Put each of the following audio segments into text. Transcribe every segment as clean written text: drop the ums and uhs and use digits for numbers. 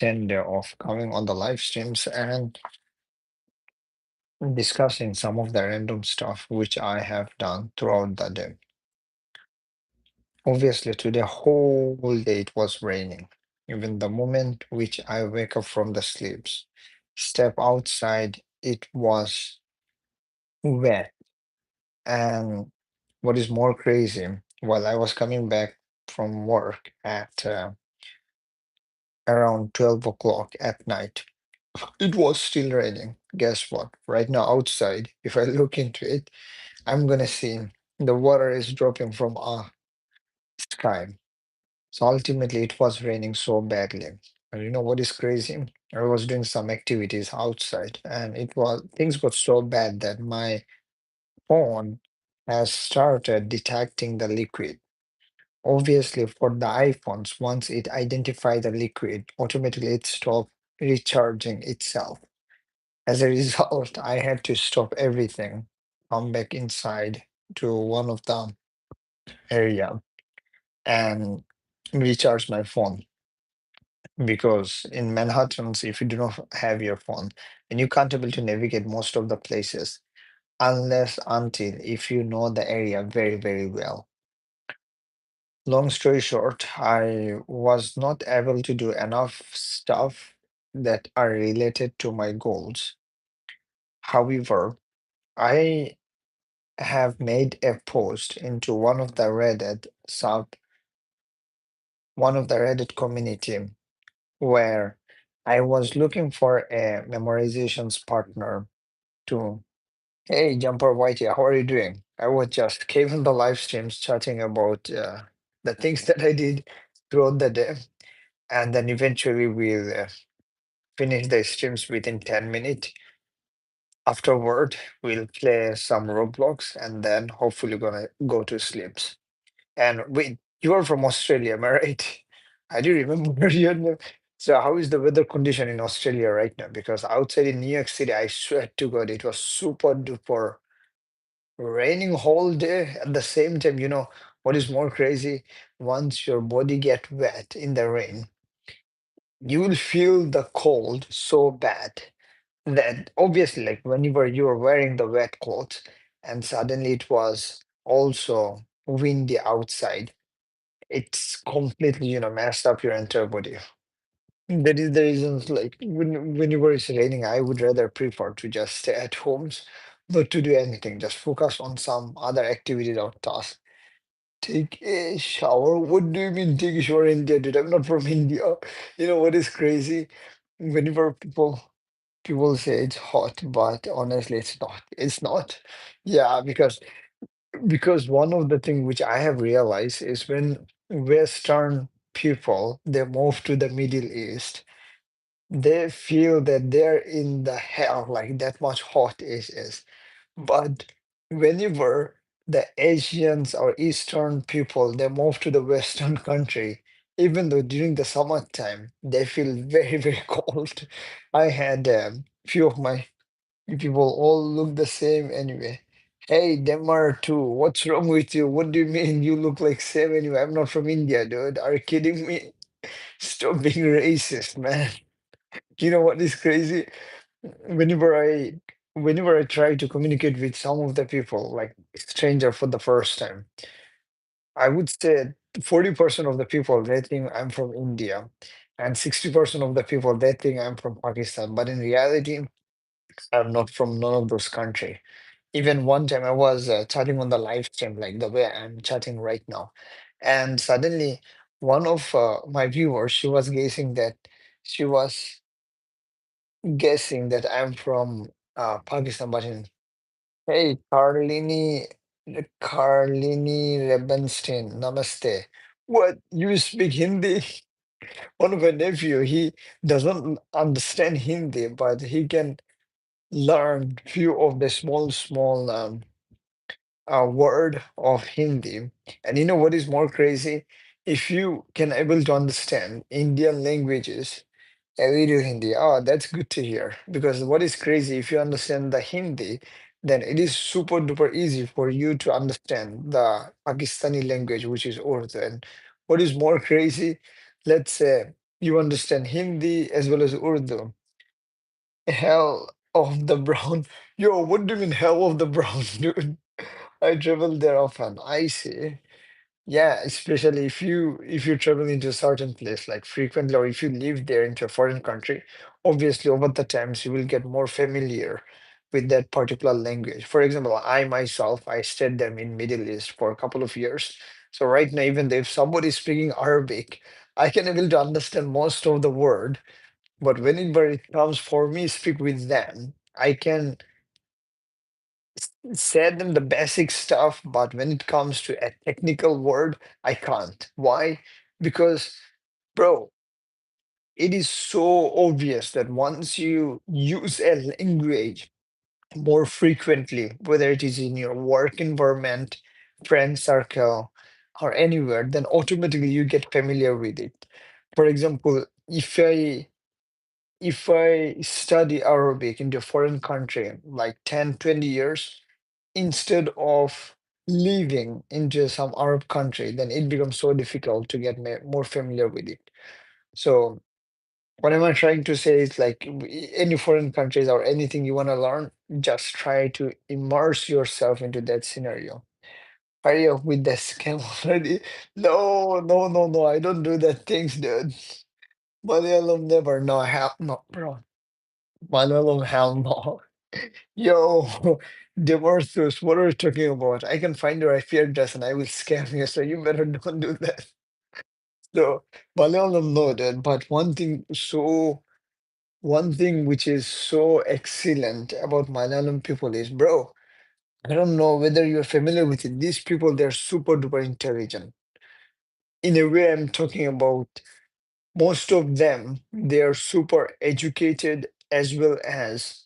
tender of coming on the live streams and discussing some of the random stuff which I have done throughout the day. Obviously, today whole day it was raining. Even the moment which I wake up from the sleeps, step outside, it was wet. And what is more crazy, while I was coming back from work at around 12 o'clock at night, it was still raining. Guess what? Right now, outside, if I look into it, I'm gonna see the water is dropping from a sky. So ultimately, it was raining so badly. And you know what is crazy? I was doing some activities outside, and things got so bad that my phone has started detecting the liquid. Obviously, for the iPhones, once it identifies the liquid, automatically it stops recharging itself. As a result, I had to stop everything, come back inside to one of the area and recharge my phone. Because in Manhattans, if you do not have your phone, then you can't able to navigate most of the places unless until if you know the area very, very well. Long story short, I was not able to do enough stuff that are related to my goals. However, I have made a post into one of the Reddit community where I was looking for a memorizations partner to, hey, Jumper Whitey, how are you doing? I was just came in the live streams chatting about the things that I did throughout the day, and then eventually we'll finish the streams within 10 minutes. Afterward, we'll play some Roblox and then hopefully gonna go to sleep. And wait, you are from Australia, am I right? I do remember your name. So how is the weather condition in Australia right now? Because outside in New York City, I swear to God, it was super duper raining whole day. At the same time, what is more crazy? Once your body get wet in the rain, you will feel the cold so bad that obviously, like whenever you were wearing the wet clothes, and suddenly it was also windy outside, it's completely, messed up your entire body. That is the reasons, like whenever it's raining, I would rather prefer to just stay at homes, not to do anything, just focus on some other activities or task. Take a shower. What do you mean take a shower in India, dude? I'm not from India. You know what is crazy? Whenever people say it's hot, but honestly, it's not. It's not. Yeah, because one of the things which I have realized is when Western people they move to the Middle East, they feel that they're in the hell, like that much hot is. But whenever the Asians or Eastern people they move to the Western country, even though during the summertime they feel very, very cold. I had few of my people all look the same anyway. Hey, Denmark too. What's wrong with you? What do you mean you look like same anyway? I'm not from India, dude. Are you kidding me? Stop being racist, man. You know what is crazy? Whenever I whenever I try to communicate with some of the people, like stranger for the first time, I would say 40% of the people they think I'm from India, and 60% of the people they think I'm from Pakistan. But in reality, I'm not from none of those countries. Even one time I was chatting on the live stream, like the way I'm chatting right now. And suddenly, one of my viewers, she was guessing that I'm from Pakistan, but hey, Carlini Rebenstein, Namaste. What? You speak Hindi? One of my nephew, he doesn't understand Hindi, but he can learn few of the small word of Hindi. And you know what is more crazy? If you can able to understand Indian languages, we do Hindi. Oh, that's good to hear. Because what is crazy, if you understand the Hindi, then it is super duper easy for you to understand the Pakistani language, which is Urdu. And what is more crazy, let's say. You understand Hindi as well as Urdu. Hell of the brown. Yo, what do you mean hell of the brown, dude? I travel there often. I see. Yeah, especially if you travel into a certain place like frequently, or if you live there into a foreign country, obviously over the times you will get more familiar with that particular language. For example, I myself, I stayed there in Middle East for a couple of years. So right now, even if somebody is speaking Arabic, I can able to understand most of the word. But whenever it comes for me speak with them, I can say them the basic stuff, but when it comes to a technical word, I can't. Why? Because, bro, it is so obvious that once you use a language more frequently, whether it is in your work environment, friend circle, or anywhere, then automatically you get familiar with it. For example, if I study Arabic in a foreign country, like 10, 20 years, instead of living into some Arab country, then it becomes so difficult to get more familiar with it. So what am I trying to say is like any foreign countries or anything you want to learn, just try to immerse yourself into that scenario. Hurry up with the scam already. No, no, no, no. I don't do that things, dude. Malayalam never. No, hell no, bro. Malayalam, hell no. Yo, Demarthus, what are you talking about? I can find your IP address and I will scam you, so you better don't do that. So, Malayalam, no, dude. But one thing which is so excellent about Malayalam people is, bro, I don't know whether you're familiar with it. These people, they're super duper intelligent. In a way, I'm talking about most of them, they are super educated as well as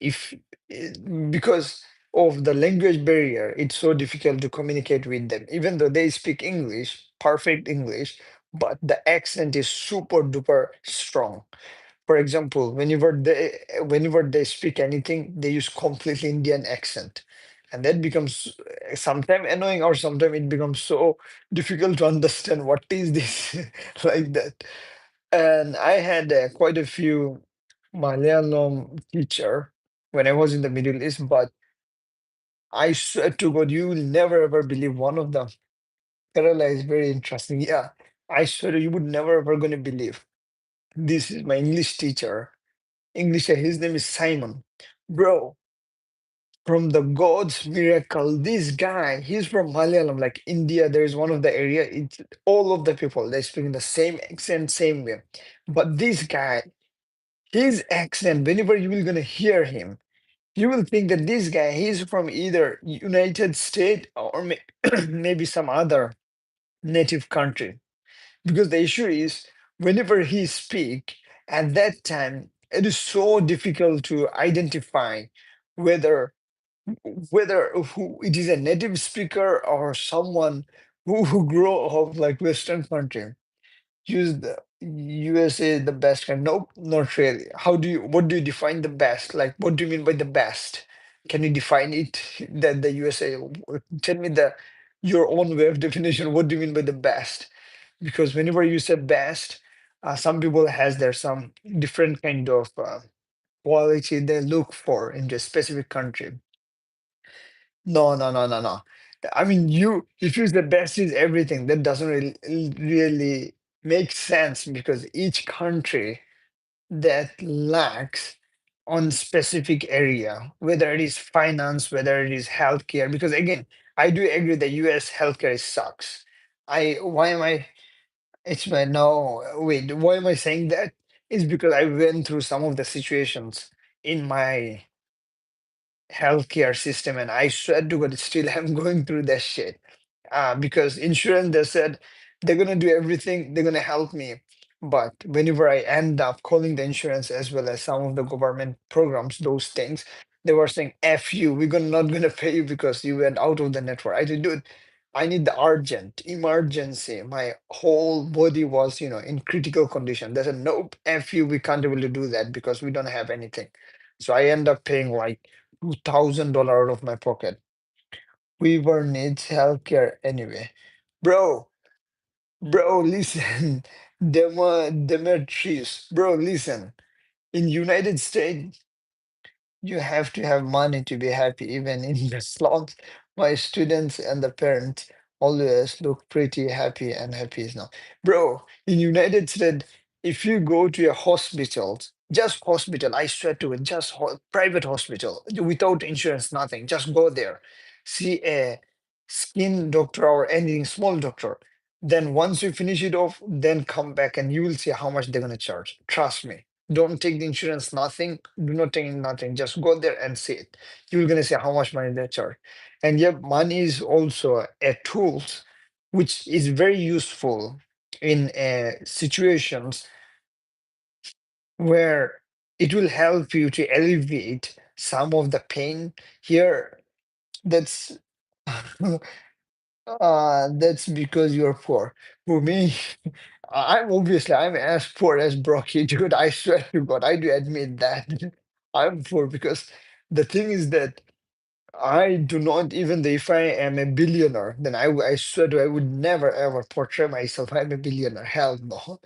if eh, because of the language barrier, it's so difficult to communicate with them, even though they speak English, perfect English, but the accent is super duper strong. For example, whenever they speak anything, they use completely Indian accent. And that becomes sometimes annoying, or sometimes it becomes so difficult to understand what is this like that. And I had quite a few Malayalam teacher when I was in the Middle East, but I swear to God, you will never ever believe one of them. Kerala is very interesting. Yeah, I swear you would never ever gonna believe. This is my English teacher. English, his name is Simon. Bro, from the God's miracle, this guy, he's from Malayalam, like India. There is one of the area, it's all of the people, they speak in the same accent, same way. But this guy, his accent, whenever you will gonna hear him, you will think that this guy, he's from either United States or maybe some other native country. Because the issue is, whenever he speak, at that time, it is so difficult to identify whether who it is a native speaker or someone who grew up like Western country. Use the USA the best kind. Nope, not really. What do you define the best? Like, what do you mean by the best? Can you define it that the USA? Tell me the your own way of definition. What do you mean by the best? Because whenever you say best, some people has there some different kind of quality they look for in the specific country. No, no, no, no, no. I mean, if you the best is everything, that doesn't really make sense because each country that lacks on specific area, whether it is finance, whether it is healthcare, because again, I do agree that US healthcare sucks. Why am I, it's my, no, wait, why am I saying that? It's because I went through some of the situations in my healthcare system, and I swear to God, still I'm going through that shit. Because insurance, they said they're gonna do everything, they're gonna help me. But whenever I end up calling the insurance as well as some of the government programs, those things, they were saying, F you, we're gonna not gonna pay you because you went out of the network. I said, dude, I need the urgent emergency. My whole body was, in critical condition. They said, nope, F you, we can't able to do that because we don't have anything. So I end up paying like $2,000 out of my pocket. Weaver needs healthcare anyway. Bro, bro, listen. Demetrius, bro, listen. In United States, you have to have money to be happy, even in the slums. My students and the parents always look pretty happy and happy now. Bro, in United States, if you go to a hospital, just hospital, I swear to it, just private hospital, without insurance, nothing, just go there, see a skin doctor or anything, small doctor. Then once you finish it off, then come back and you will see how much they're gonna charge. Trust me. Don't take the insurance, nothing. Do not take nothing. Just go there and see it. You're gonna see how much money they charge. And yet, money is also a tool which is very useful in situations where it will help you to alleviate some of the pain. Here, that's that's because you're poor. For me, I'm as poor as Brocky, dude. I swear to God, I do admit that. I'm poor because the thing is that I do not, even though if I am a billionaire, then I swear to I would never ever portray myself I'm a billionaire. Hell no.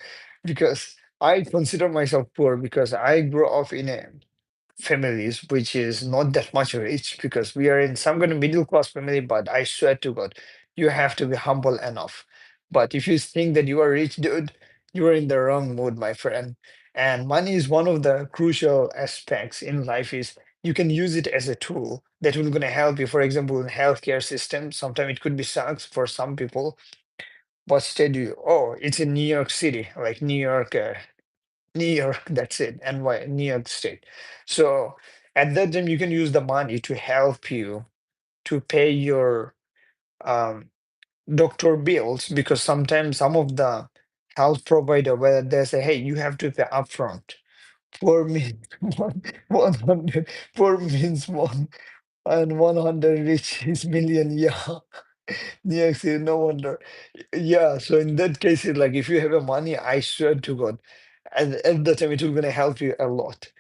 Because I consider myself poor because I grew up in a families, which is not that much rich because we are in some kind of middle class family, but I swear to God, you have to be humble enough. But if you think that you are rich, dude, you are in the wrong mood, my friend. And money is one of the crucial aspects in life is you can use it as a tool that will gonna help you. For example, in healthcare system, sometimes it could be sucks for some people, but steady. Oh, it's in New York City, like New York, that's it, NY, New York State. So at that time, you can use the money to help you to pay your um, doctor bills because sometimes some of the health provider where they say, hey, you have to pay upfront. Poor means 100, poor means one, and 100 rich is million. Yeah, New York City, no wonder. Yeah, so in that case, like if you have a money, I swear to God, at the time it will gonna help you a lot.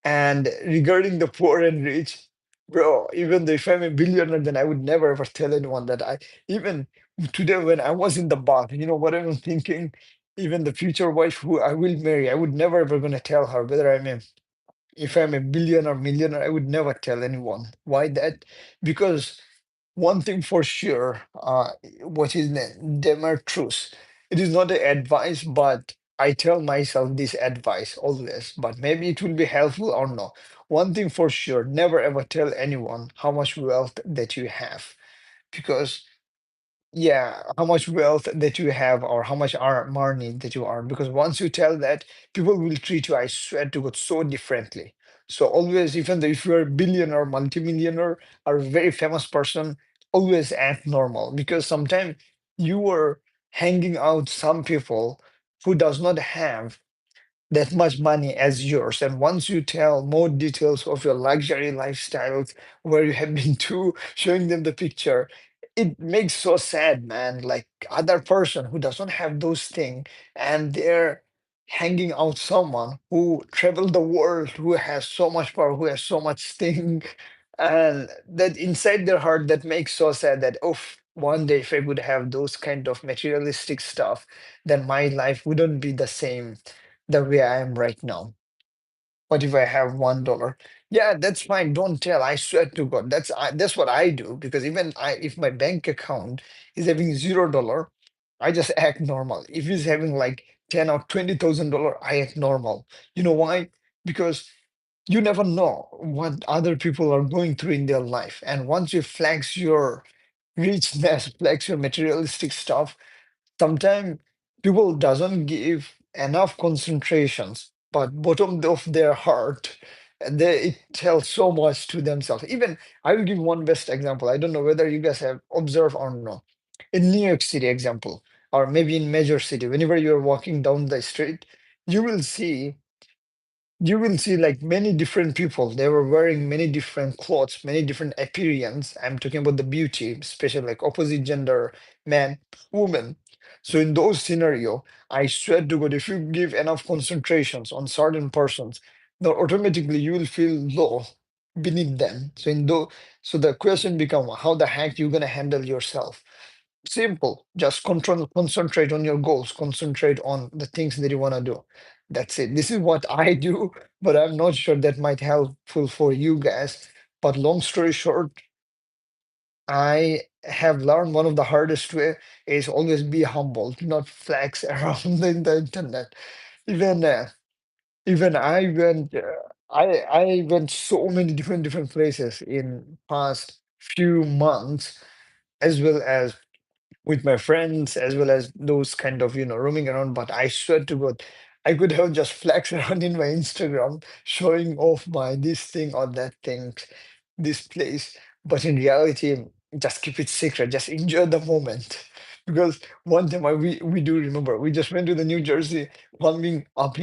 And regarding the poor and rich, bro, even though if I'm a billionaire, then I would never ever tell anyone that even today when I was in the bath, you know what I'm thinking? Even the future wife who I will marry, I would never ever gonna tell her whether if I'm a billionaire, millionaire, I would never tell anyone. Why that? Because one thing for sure, what is the truth? It is not an advice, but I tell myself this advice always, but maybe it will be helpful or no. One thing for sure, never ever tell anyone how much wealth that you have because yeah, how much wealth that you have or how much money that you earn. Because once you tell that, people will treat you, I swear to God, so differently. So always, even though if you're a billionaire, multimillionaire, or a very famous person, always act normal. Because sometimes you are hanging out some people who does not have that much money as yours. And once you tell more details of your luxury lifestyles, where you have been to, showing them the picture, it makes so sad, man. Like other person who doesn't have those things, and they're hanging out someone who traveled the world, who has so much power, who has so much thing, and that inside their heart that makes so sad that oh, one day if I would have those kind of materialistic stuff, then my life wouldn't be the same the way I am right now. What if I have $1? Yeah, that's fine. Don't tell. I swear to God, that's what I do because even if my bank account is having $0, I just act normal. If it's having like 10 or 20,000 dollars, I act normal. You know why? Because you never know what other people are going through in their life, and once you flex your richness, flex your materialistic stuff, sometimes people doesn't give enough concentrations but bottom of their heart they it tells so much to themselves. Even I will give one best example. I don't know whether you guys have observed or no. In New York City example, or maybe in major city, whenever you're walking down the street, you will see like many different people. They were wearing many different clothes, many different appearance. I'm talking about the beauty, especially like opposite gender, man, woman. So in those scenario, I swear to God, if you give enough concentrations on certain persons, then automatically you will feel low beneath them. So the question become how the heck you gonna handle yourself? Simple. Just concentrate on your goals, concentrate on the things that you want to do. That's it. This is what I do, but I'm not sure that might helpful for you guys. But long story short, I have learned one of the hardest way is always be humble, do not flex around in the internet. Even even I went so many different places in past few months, as well as with my friends, as well as those kind of, roaming around. But I swear to God, I could have just flexed around in my Instagram, showing off my this thing or that thing, this place. But in reality, just keep it secret. Just enjoy the moment. Because one time we do remember we just went to the New Jersey, climbing up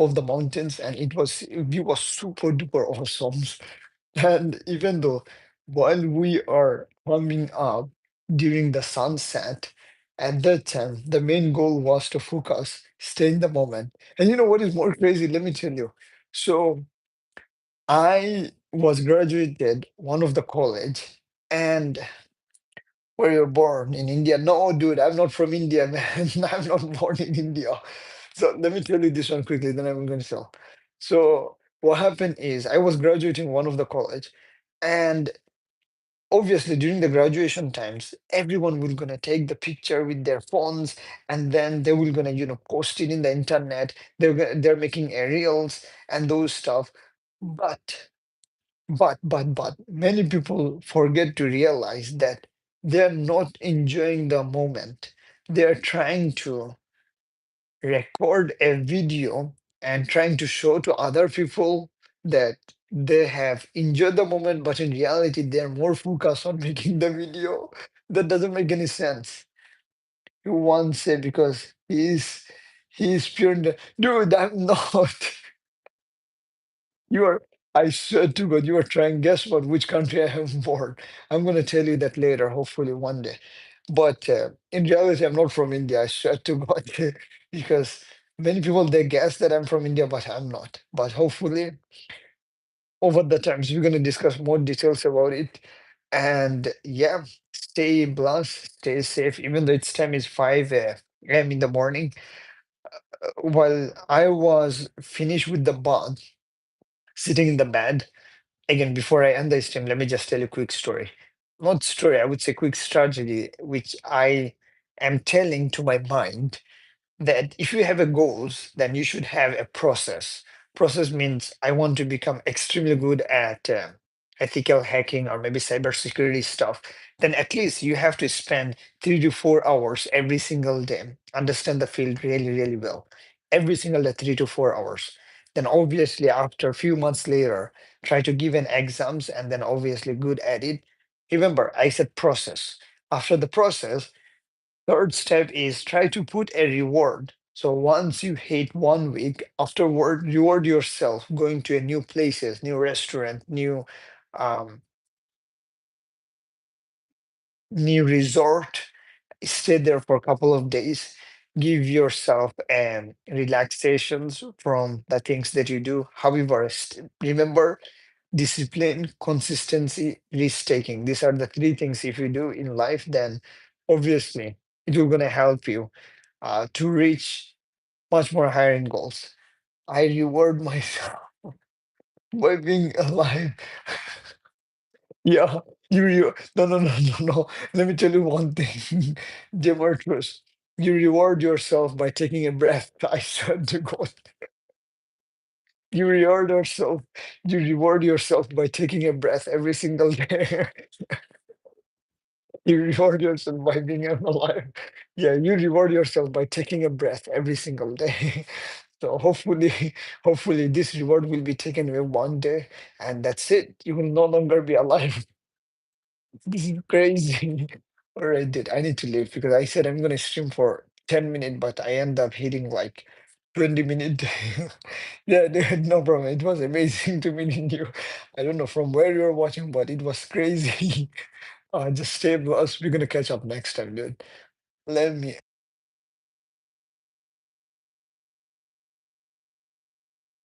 of the mountains, and view was super duper awesome. And even though while we are climbing up during the sunset, at that time, the main goal was to focus, stay in the moment. And you know what is more crazy? Let me tell you. So I was graduated one of the college, and where you're born in India. No, dude, I'm not from India, man. I'm not born in India. So let me tell you this one quickly, then I'm going to tell. So what happened is I was graduating one of the college, and obviously during the graduation times everyone will gonna take the picture with their phones, and then they will gonna post it in the internet. They're making aerials and those stuff. But but but but many people forget to realize that they're not enjoying the moment. They're trying to record a video and trying to show to other people that they have enjoyed the moment, but in reality, they're more focused on making the video. That doesn't make any sense. You once say because he's pure. Dude, I'm not. You are. I swear to God, you are trying. Guess what? Which country I am born? I'm gonna tell you that later, hopefully one day. But in reality, I'm not from India. I swear to God, because many people they guess that I'm from India, but I'm not. But hopefully, over the times, we're gonna discuss more details about it. And yeah, stay blessed, stay safe. Even though its time is 5 a.m. in the morning, while I was finished with the bath, sitting in the bed. Again, before I end this stream, let me just tell you a quick story. Not story, I would say quick strategy, which I am telling to my mind that if you have a goals, then you should have a process. Process means I want to become extremely good at ethical hacking or maybe cybersecurity stuff. Then at least you have to spend 3 to 4 hours every single day, understand the field really, really well. Every single day, 3 to 4 hours. Then obviously after a few months later, try to give an exams and then obviously good at it. Remember, I said process. After the process, third step is try to put a reward. So once you hit 1 week, afterward, reward yourself going to a new places, new restaurant, um, new resort. Stay there for a couple of days. Give yourself relaxations from the things that you do. However, remember discipline, consistency, risk taking. These are the three things. If you do in life, then obviously it will gonna help you to reach much more higher end goals. I reward myself by being alive. Yeah, no, no, no, no, no. Let me tell you one thing, Demetrius. You reward yourself by taking a breath. I swear to God. You reward yourself. You reward yourself by taking a breath every single day. You reward yourself by being alive. Yeah, you reward yourself by taking a breath every single day. So hopefully this reward will be taken away one day, and that's it. You will no longer be alive. This is crazy. All right, dude, I need to leave because I said I'm gonna stream for 10 minutes, but I end up hitting like 20 minutes. Yeah, dude, no problem. It was amazing to meet you. I don't know from where you're watching, but it was crazy. Just stay blessed. We're gonna catch up next time, dude. Let me